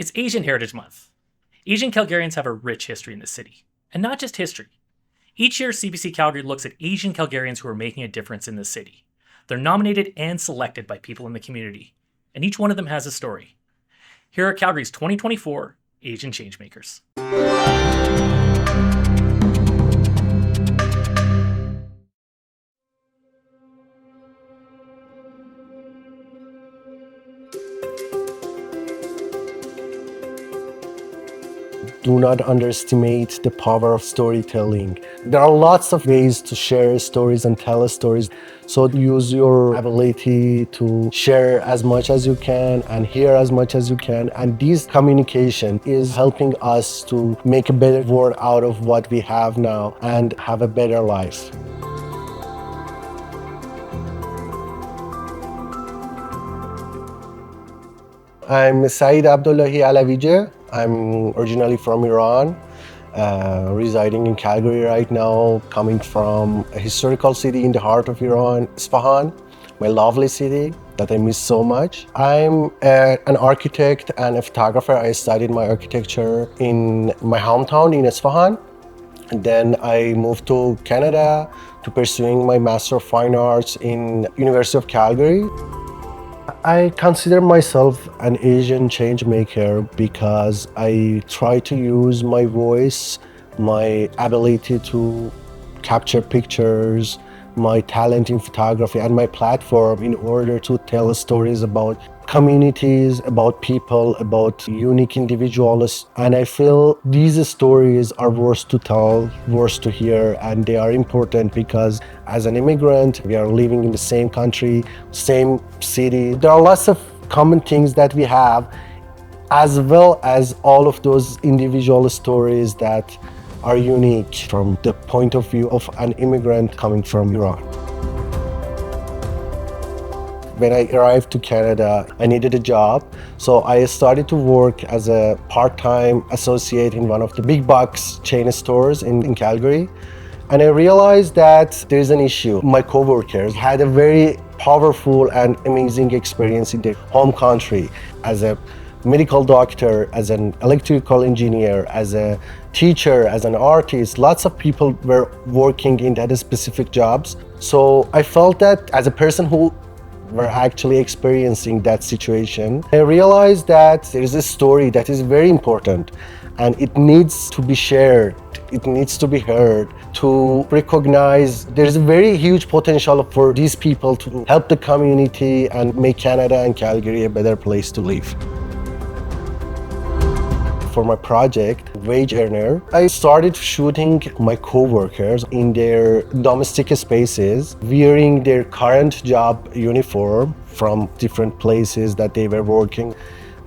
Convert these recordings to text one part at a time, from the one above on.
It's Asian Heritage Month. Asian-Calgarians have a rich history in the city. And not just history. Each year, CBC Calgary looks at Asian-Calgarians who are making a difference in the city. They're nominated and selected by people in the community. And each one of them has a story. Here are Calgary's 2024 Asian Changemakers. Do not underestimate the power of storytelling. There are lots of ways to share stories and tell stories. So use your ability to share as much as you can and hear as much as you can. And this communication is helping us to make a better world out of what we have now and have a better life. I'm Saeed Abdollahi. I'm originally from Iran, residing in Calgary right now, coming from a historical city in the heart of Iran, Isfahan, my lovely city that I miss so much. I'm an architect and a photographer. I studied my architecture in my hometown in Isfahan. And then I moved to Canada to pursuing my Master of Fine Arts in University of Calgary. I consider myself an Asian change maker because I try to use my voice, my ability to capture pictures, my talent in photography, and my platform in order to tell stories about communities, about people, about unique individuals. And I feel these stories are worth to tell, worth to hear, and they are important because as an immigrant, we are living in the same country, same city. There are lots of common things that we have, as well as all of those individual stories that are unique from the point of view of an immigrant coming from Iran. When I arrived to Canada, I needed a job, so I started to work as a part-time associate in one of the big box chain stores in Calgary. And I realized that there's an issue. My coworkers had a very powerful and amazing experience in their home country as a medical doctor, as an electrical engineer, as a teacher, as an artist. Lots of people were working in that specific jobs. So I felt that as a person who were actually experiencing that situation, I realized that there is a story that is very important and it needs to be shared, it needs to be heard, to recognize there's a very huge potential for these people to help the community and make Canada and Calgary a better place to live. For my project, Wage Earner, I started shooting my co-workers in their domestic spaces, wearing their current job uniform from different places that they were working.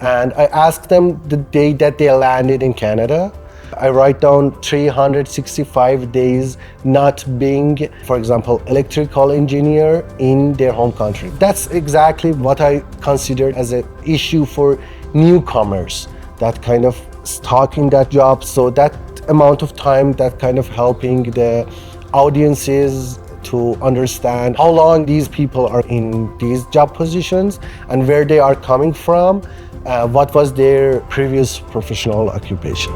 And I asked them the day that they landed in Canada. I write down 365 days not being, for example, electrical engineer in their home country. That's exactly what I consider as an issue for newcomers, that kind of stuck in that job. So that amount of time, that kind of helping the audiences to understand how long these people are in these job positions and where they are coming from, what was their previous professional occupation.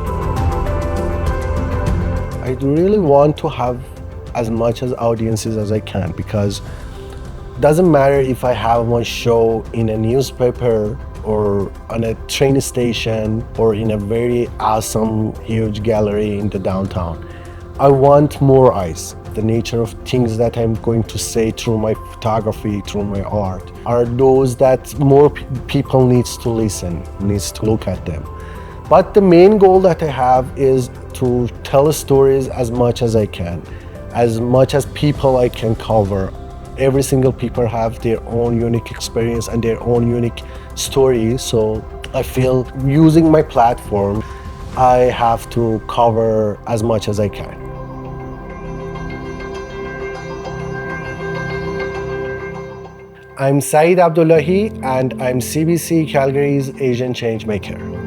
I really want to have as much as audiences as I can, because it doesn't matter if I have one show in a newspaper or on a train station or in a very awesome huge gallery in the downtown. I want more eyes. The nature of things that I'm going to say through my photography, through my art, are those that more people needs to listen, needs to look at them. But the main goal that I have is to tell stories as much as I can, as much as people I can cover. Every single people have their own unique experience and their own unique story. So I feel using my platform, I have to cover as much as I can. I'm Saeed Abdollahi and I'm CBC Calgary's Asian Changemaker.